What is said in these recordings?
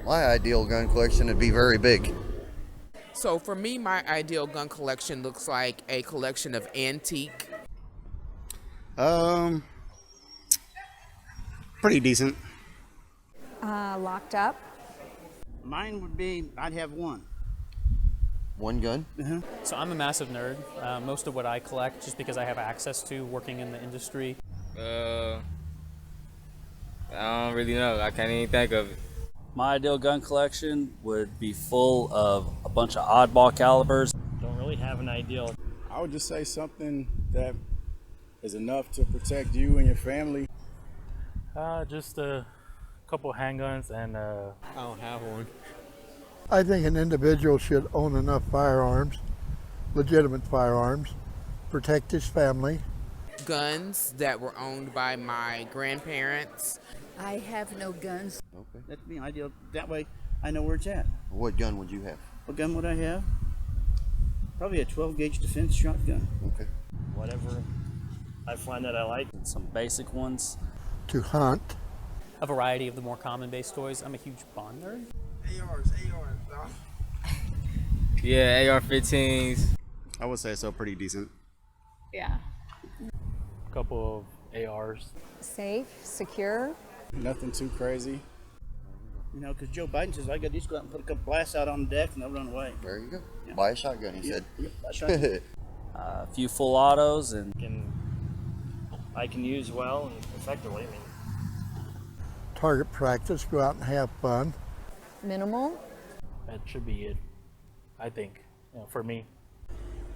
My ideal gun collection would be very big. So for me, my ideal gun collection looks like a collection of antique. Um, Pretty decent. Locked up. Mine would be, I'd have one. One gun? So I'm a massive nerd. Most of what I collect, just because I have access to working in the industry. I don't really know. I can't even think of it. My ideal gun collection would be full of a bunch of oddball calibers. Don't really have an ideal. I would just say something that is enough to protect you and your family. Just a couple handguns and I don't have one. I think an individual should own enough firearms, legitimate firearms, protect his family. Guns that were owned by my grandparents. I have no guns. Okay. That'd be ideal. That way I know where it's at. What gun would you have? What gun would I have? Probably a 12 gauge defense shotgun. Okay. whatever I find that I like. Some basic ones. To hunt. A variety of the more common base toys. I'm a huge Bond nerd. ARs. Yeah, AR-15s. I would say so, pretty decent. Yeah. A couple of ARs. Safe, secure. Nothing too crazy. You know, because Joe Biden says, I got to just go out and put a couple blasts out on the deck and they'll run away. There you go. Yeah. Buy a shotgun, he said. Yep, buy a shotgun. A few full autos and I can use well and effectively. I mean, Target practice, go out and have fun. Minimal. that should be it, I think, for me.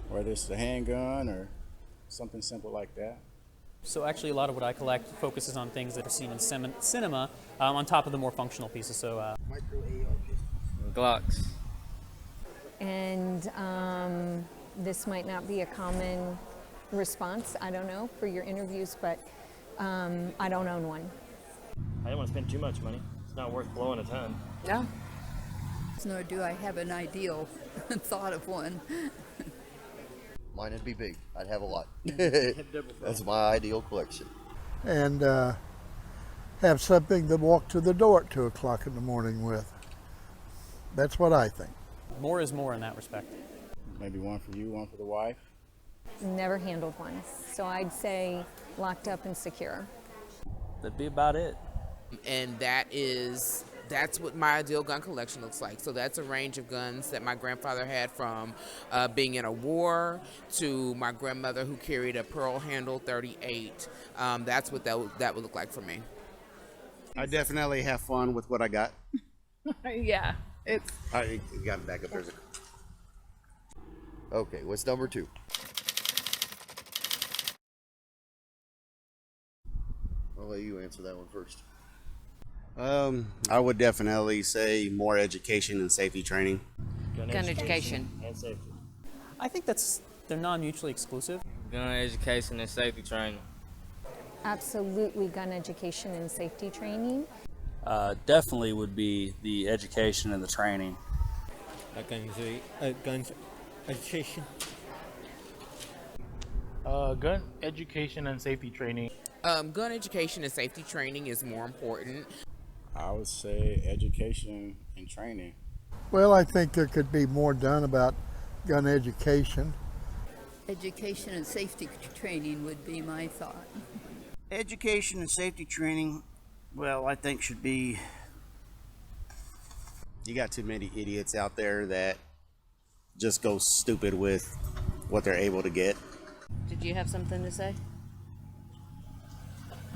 Whether it's a handgun or something simple like that. So actually a lot of what I collect focuses on things that are seen in cinema on top of the more functional pieces. So Micro AR Glocks. And this might not be a common response, I don't know, for your interviews, but I don't own one. I don't want to spend too much money. It's not worth blowing a ton. No. Nor do I have an ideal thought of one. Mine would be big. I'd have a lot. That's my ideal collection. And have something to walk to the door at 2 o'clock in the morning with. That's what I think. more is more in that respect. Maybe one for you, one for the wife. Never handled one. So I'd say locked up and secure. that'd be about it. And that's what my ideal gun collection looks like. So that's a range of guns that my grandfather had, from being in a war to my grandmother who carried a pearl handle 38. That's what that would look like for me. I definitely have fun with what I got. Yeah. It's All right, you got it back up. There's Okay, what's number 2? I'll let you answer that one first. I would definitely say more education and safety training. Gun education. And safety. I think they're non-mutually exclusive. Gun education and safety training. absolutely gun education and safety training. Definitely would be the education and the training. Gun education. Gun education and safety training. Gun education and safety training is more important. I would say education and training. Well, I think there could be more done about gun education. Education and safety training would be my thought. Education and safety training, well, I think should be. You got too many idiots out there that just go stupid with what they're able to get. Did you have something to say?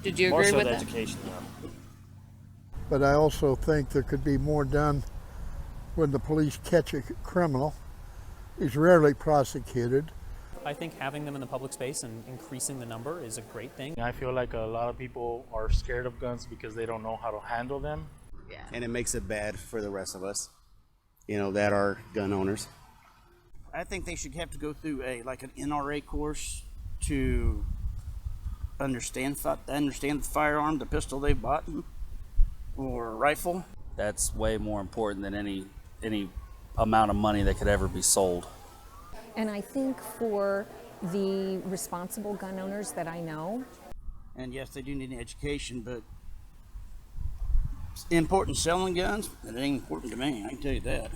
Did you More agree so with the that? education, though. But I also think there could be more done when the police catch a criminal. He's rarely prosecuted. I think having them in the public space and increasing the number is a great thing. I feel like a lot of people are scared of guns because they don't know how to handle them. Yeah. And it makes it bad for the rest of us, that are gun owners. I think they should have to go through an NRA course to understand the firearm, the pistol they bought, or rifle. That's way more important than any amount of money that could ever be sold. And I think for the responsible gun owners that I know. And yes, they do need an education, but it's important selling guns, it ain't important to me, I can tell you that.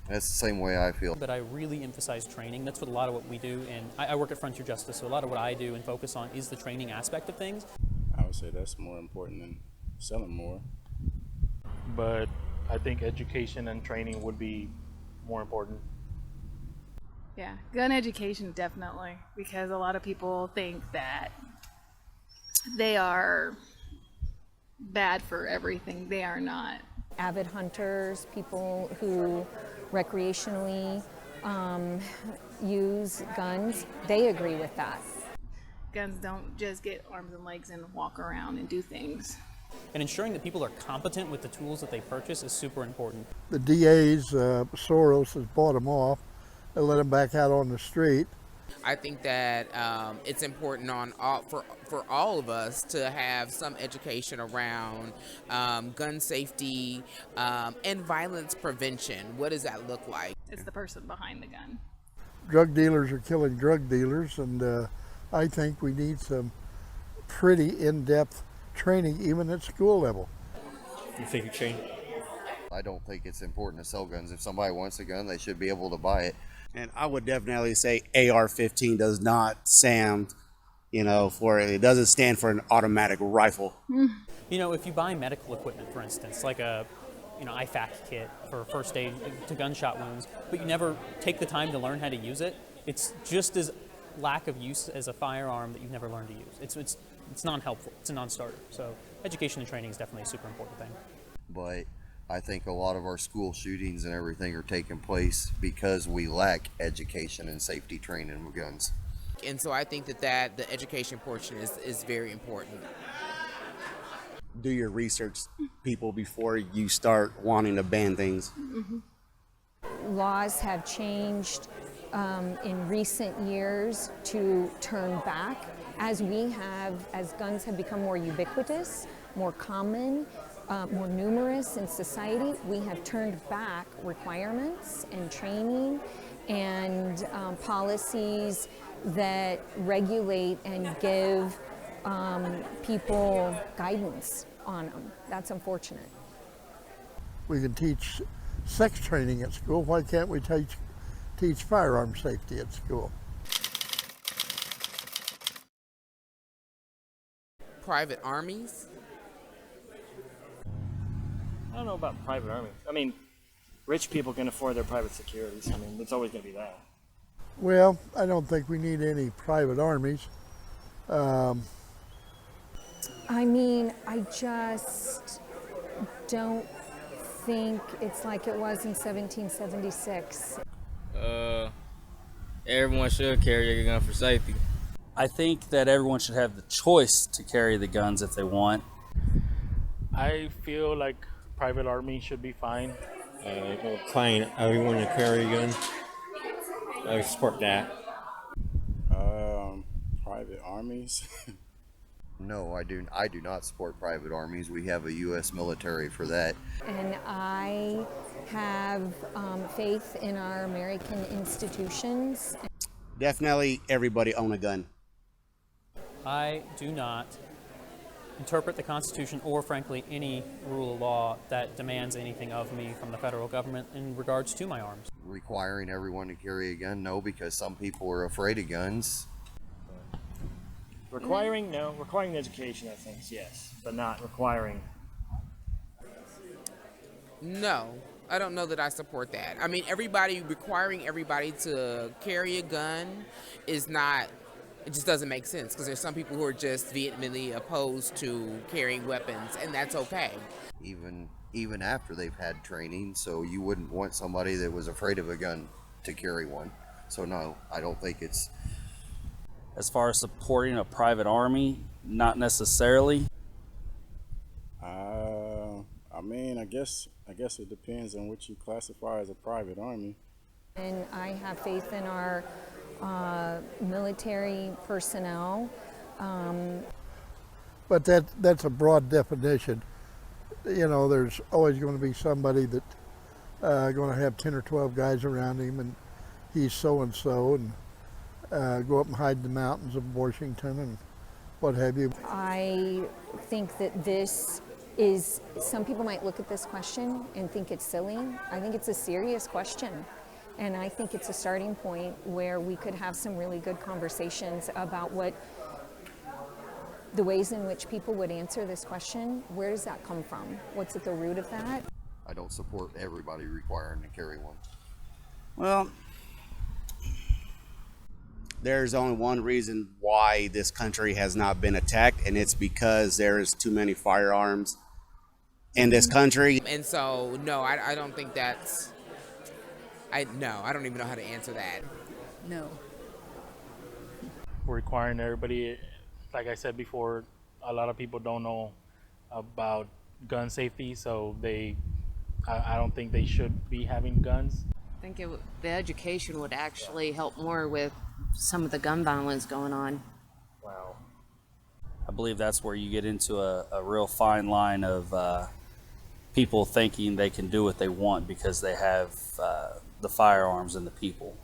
That's the same way I feel. But I really emphasize training. That's what a lot of what we do, and I work at Frontier Justice, so a lot of what I do and focus on is the training aspect of things. I would say that's more important than selling more. But I think education and training would be more important. Yeah, gun education definitely, because a lot of people think that they are bad for everything. They are not. Avid hunters, people who recreationally use guns, they agree with that. Guns don't just get arms and legs and walk around and do things. And ensuring that people are competent with the tools that they purchase is super important. The DAs, Soros has bought them off and let them back out on the street. I think that it's important for all of us to have some education around gun safety and violence prevention. What does that look like? It's the person behind the gun. Drug dealers are killing drug dealers, and I think we need some pretty in-depth training even at school level. You think it changed? I don't think it's important to sell guns. If somebody wants a gun, they should be able to buy it. And I would definitely say AR-15 does not stand, it doesn't stand for an automatic rifle. You know, if you buy medical equipment, for instance, like a IFAK kit for first aid to gunshot wounds, but you never take the time to learn how to use it, it's just as lack of use as a firearm that you've never learned to use. It's non-helpful. It's a non-starter. So education and training is definitely a super important thing. But I think a lot of our school shootings and everything are taking place because we lack education and safety training with guns. And so I think that the education portion is very important. Do your research, people, before you start wanting to ban things. Laws have changed in recent years to turn back as guns have become more ubiquitous, more common, more numerous in society. We have turned back requirements and training and policies that regulate and give people guidance on them. That's unfortunate. We can teach sex training at school. Why can't we teach firearm safety at school? Private armies? I don't know about private armies. I mean, rich people can afford their private securities. I mean, it's always going to be that. Well, I don't think we need any private armies. I mean, I just don't think it's like it was in 1776. Everyone should carry a gun for safety. I think that everyone should have the choice to carry the guns if they want. I feel like private army should be fine. Client, everyone to carry a gun. I support that. Private armies. No, I do not support private armies. We have a U.S. military for that. And I have faith in our American institutions. Definitely everybody own a gun. I do not interpret the Constitution or, frankly, any rule of law that demands anything of me from the federal government in regards to my arms. Requiring everyone to carry a gun? No, because some people are afraid of guns. Requiring, no. Requiring education, I think, yes. But not requiring. No, I don't know that I support that. I mean, requiring everybody to carry a gun is not, it just doesn't make sense, because there's some people who are just vehemently opposed to carrying weapons, and that's okay. Even after they've had training, so you wouldn't want somebody that was afraid of a gun to carry one. So no, I don't think it's... As far as supporting a private army, not necessarily. I mean, I guess it depends on what you classify as a private army. And I have faith in our military personnel. But that's a broad definition. You know, there's always going to be somebody that going to have 10 or 12 guys around him, and he's so-and-so, and go up and hide in the mountains of Washington and what have you. I think that this is, some people might look at this question and think it's silly. I think it's a serious question. And I think it's a starting point where we could have some really good conversations about what the ways in which people would answer this question. Where does that come from? What's at the root of that? I don't support everybody requiring to carry one. Well, There's only one reason why this country has not been attacked, and it's because there is too many firearms in this country. And so, no, I don't think that's. I don't even know how to answer that. No. Requiring everybody, like I said before, a lot of people don't know about gun safety, so I don't think they should be having guns. I think the education would actually help more with some of the gun violence going on. Wow. I believe that's where you get into a real fine line of people thinking they can do what they want because they have the firearms and the people.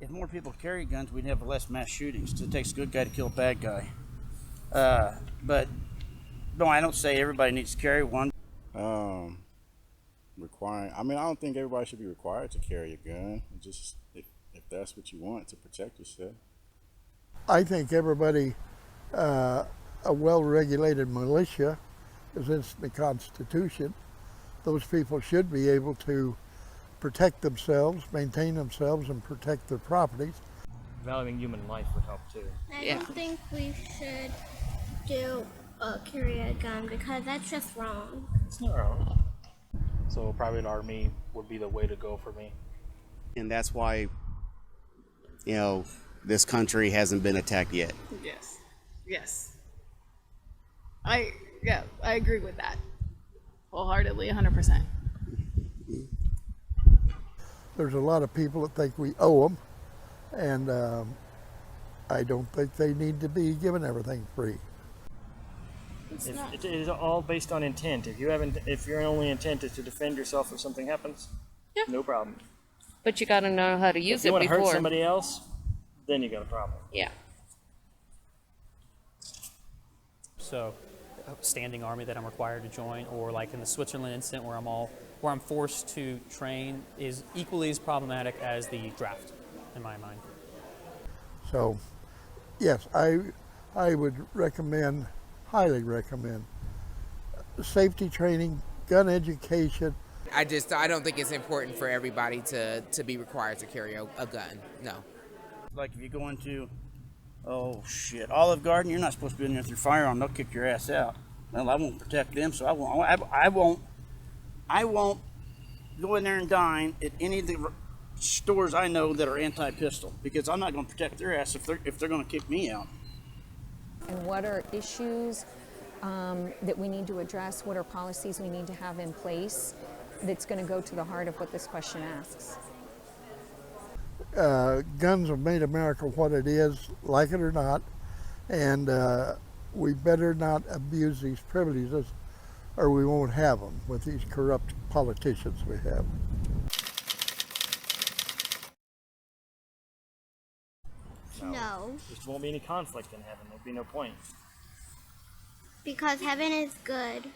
if more people carry guns, we'd have less mass shootings. It takes a good guy to kill a bad guy. But no, I don't say everybody needs to carry one. Requiring, I mean, I don't think everybody should be required to carry a gun. Just if that's what you want to protect yourself. I think everybody, a well-regulated militia is in the Constitution. Those people should be able to protect themselves, maintain themselves, and protect their properties. Valuing human life would help too. I don't think we should carry a gun because that's just wrong. It's not wrong. So private army would be the way to go for me. And that's why, this country hasn't been attacked yet. Yes. Yes. I agree with that. Wholeheartedly, 100%. There's a lot of people that think we owe them, and I don't think they need to be given everything free. It is all based on intent. If your only intent is to defend yourself if something happens, no problem. But you got to know how to use If you it want to before. hurt somebody else, then you got a problem. Yeah. So, a standing army that I'm required to join, or like in the Switzerland incident where I'm forced to train, is equally as problematic as the draft, in my mind. So, yes, I would recommend, highly recommend, safety training, gun education. I don't think it's important for everybody to be required to carry a gun. No. Like if you go into, Olive Garden, you're not supposed to be in there with your firearm. They'll kick your ass out. Well, I won't protect them, so I won't go in there and dine at any of the stores I know that are anti-pistol because I'm not going to protect their ass if they're going to kick me out. And what are issues that we need to address? What are policies we need to have in place that's going to go to the heart of what this question asks? Guns have made America what it is, like it or not, and we better not abuse these privileges or we won't have them with these corrupt politicians we have. No. There won't be any conflict in heaven. There'll be no point. Because heaven is good.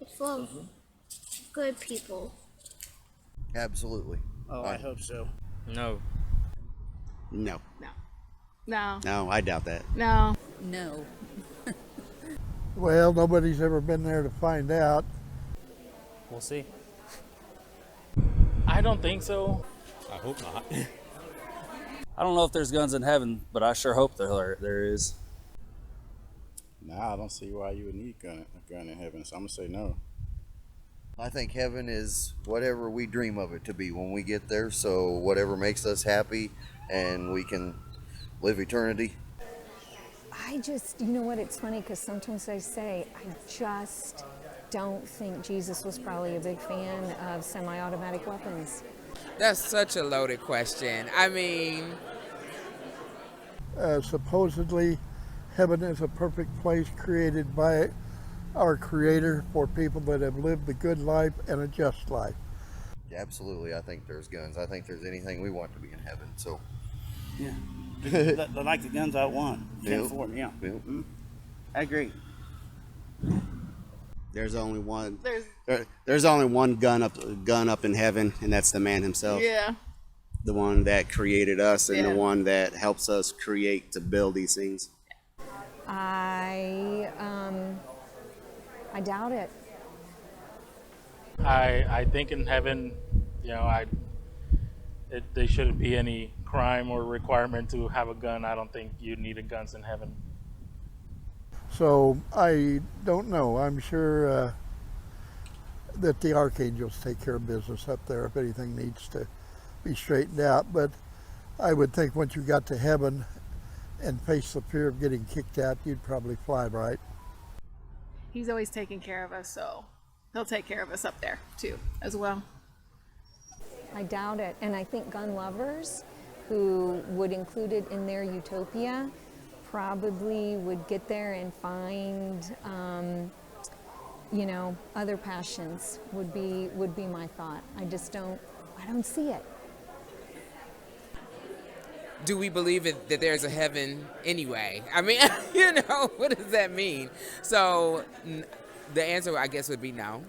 It's full of good people. Absolutely. Oh, I hope so. No. No. No. No, I doubt that. No. No. Well, nobody's ever been there to find out. We'll see. I don't think so. I hope not. I don't know if there's guns in heaven, but I sure hope there is. Nah, I don't see why you would need a gun in heaven, so I'm gonna say no. I think heaven is whatever we dream of it to be when we get there, so whatever makes us happy and we can live eternity. I just, you know what, it's funny because sometimes I say, I just don't think Jesus was probably a big fan of semi-automatic weapons. That's such a loaded question. I mean, Supposedly, heaven is a perfect place created by our Creator for people that have lived a good life and a just life. Absolutely, I think there's guns. I think there's anything we want to be in heaven. So, yeah. They like the guns I want. Can't Yep. afford them, yeah. Yep. I agree. There's only one. There's There's only one gun up in heaven, and that's the man himself. yeah. The one that created us, and Yeah. the one that helps us create to build these things. I doubt it. I think in heaven, you know, there shouldn't be any crime or requirement to have a gun. I don't think you need a guns in heaven. So I don't know. I'm sure that the archangels take care of business up there if anything needs to be straightened out. But I would think once you got to heaven and face the fear of getting kicked out, you'd probably fly right. He's always taking care of us, so he'll take care of us up there too, as well. I doubt it. And I think gun lovers who would include it in their utopia probably would get there and find, other passions would be my thought. I don't see it. Do we believe that there's a heaven anyway? I mean, what does that mean? So the answer, I guess, would be no.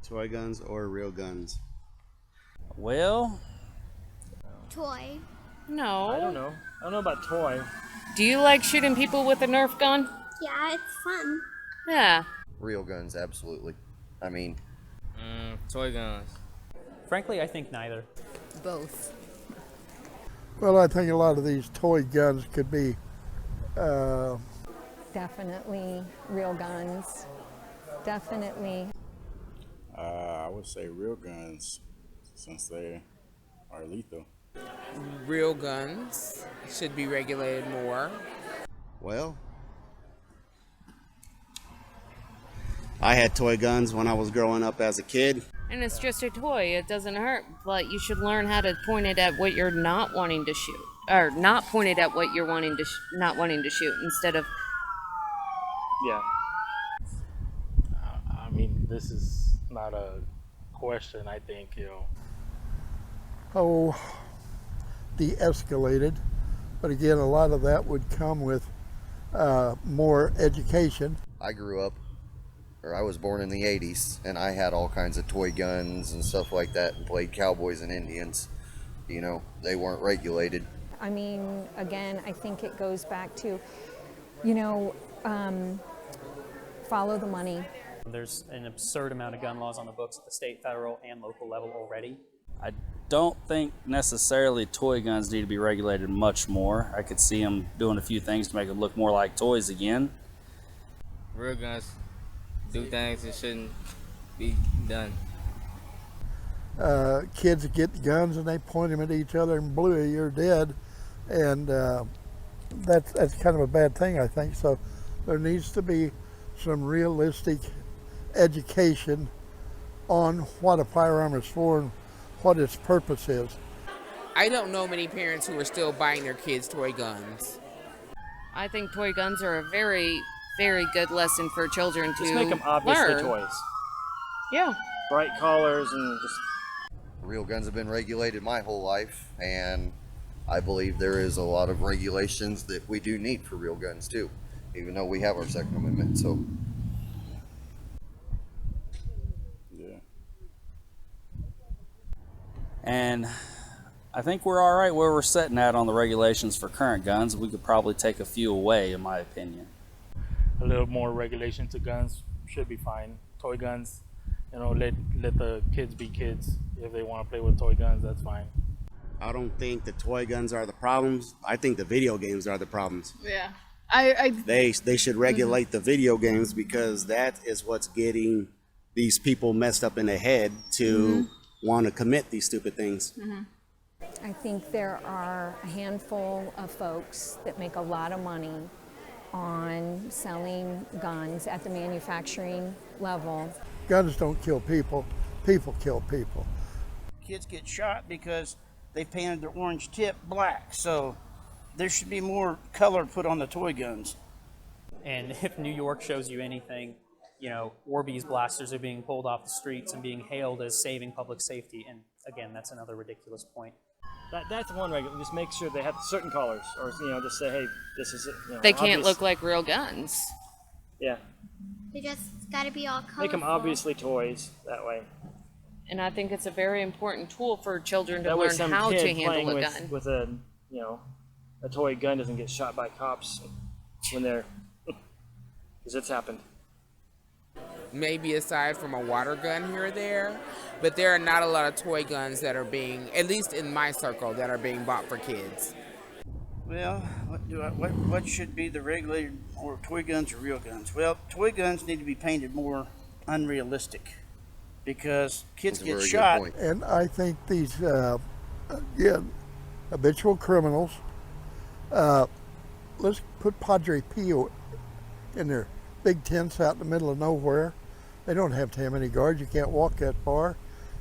Toy guns or real guns? Well, Toy. No. I don't know. I don't know about toy. Do you like shooting people with a Nerf gun? Yeah, it's fun. Yeah. Real guns, absolutely. I mean, Toy guns. Frankly, I think neither. Both. Well, I think a lot of these toy guns could be Definitely real guns. Definitely. I would say real guns, since they are lethal. Real guns should be regulated more. Well, I had toy guns when I was growing up as a kid. And it's just a toy. It doesn't hurt, but you should learn how to point it at what you're not wanting to shoot, or not point it at what you're wanting to not wanting to shoot instead of. Yeah. I mean, this is not a question. I think de-escalated. But again, a lot of that would come with more education. I was born in the 80s, and I had all kinds of toy guns and stuff like that and played cowboys and Indians. They weren't regulated. I mean, again, I think it goes back to, follow the money. There's an absurd amount of gun laws on the books at the state, federal, and local level already. I don't think necessarily toy guns need to be regulated much more. I could see them doing a few things to make them look more like toys again. Real guns do things that shouldn't be done. Kids get guns and they point them at each other and blue, you're dead. And that's kind of a bad thing, I think. So there needs to be some realistic education on what a firearm is for and what its purpose is. I don't know many parents who are still buying their kids toy guns. I think toy guns are a very, very good lesson for children to Just make them obviously learn. toys. Yeah. Bright colors and just. Real guns have been regulated my whole life, and I believe there is a lot of regulations that we do need for real guns too, even though we have our Second Amendment. So Yeah. And I think we're all right where we're sitting at on the regulations for current guns. We could probably take a few away, in my opinion. a little more regulation to guns should be fine. Toy guns, let the kids be kids. If they want to play with toy guns, that's fine. I don't think the toy guns are the problems. I think the video games are the problems. Yeah. They should regulate the video games, because that is what's getting these people messed up in the head to want to commit these stupid things. I think there are a handful of folks that make a lot of money on selling guns at the manufacturing level. Guns don't kill people, people kill people. Kids get shot because they painted their orange tip black. So there should be more color put on the toy guns. And if New York shows you anything, Orbeez blasters are being pulled off the streets and being hailed as saving public safety. And again, that's another ridiculous point. That's one regular. Just make sure they have certain colors, or just say, hey, this is it. They can't look like real guns. Yeah. They just gotta be all colorful. Make them obviously toys that way. And I think it's a very important tool for children to That way learn some how to kid handle a playing gun. with a a toy gun doesn't get shot by cops when they're, because it's happened. Maybe aside from a water gun here or there, but there are not a lot of toy guns that are being, at least in my circle, that are being bought for kids. Well, what should be the regulated, or toy guns or real guns? Well, toy guns need to be painted more unrealistic because kids That's a get very good shot. point. And I think these, again, habitual criminals, let's put Padre Pio in their big tents out in the middle of nowhere. They don't have to have any guards. You can't walk that far.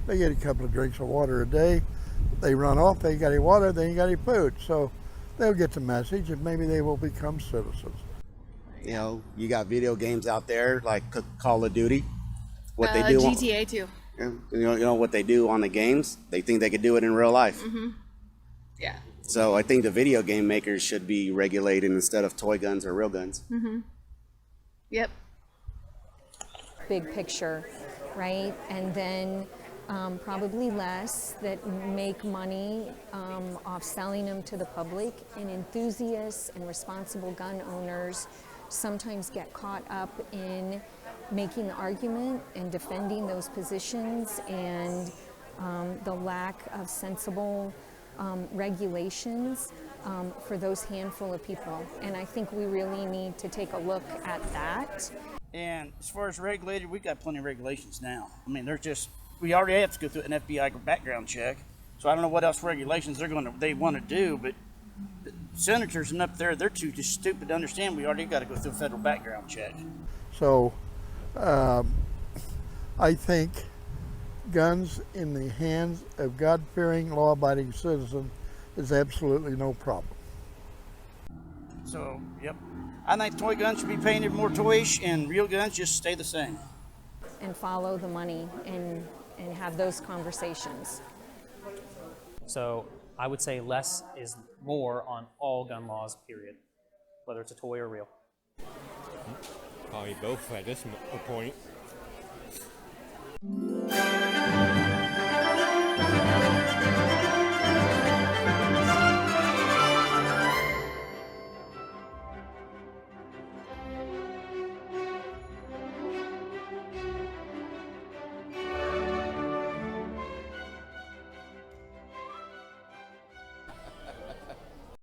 They get a couple of drinks of water a day. They run off. They ain't got any water. They ain't got any food. So they'll get the message, and maybe they will become citizens. You got video games out there like Call of Duty. What they do GTA too. you know what they do on the games. They think they could do it in real life. Yeah. So I think the video game makers should be regulated instead of toy guns or real guns. Yep. Big picture, right? And then probably less that make money off selling them to the public. And enthusiasts and responsible gun owners sometimes get caught up in making the argument and defending those positions, and the lack of sensible regulations for those handful of people. And I think we really need to take a look at that. And as far as regulated, we've got plenty of regulations now. I mean, we already have to go through an FBI background check. So I don't know what else regulations they want to do, but the senators and up there, they're too just stupid to understand we already got to go through a federal background check. So I think guns in the hands of God-fearing, law-abiding citizens is absolutely no problem. So, yep. I think toy guns should be painted more toyish and real guns just stay the same. And follow the money and have those conversations. So I would say less is more on all gun laws, period, whether it's a toy or real. Probably both at this point.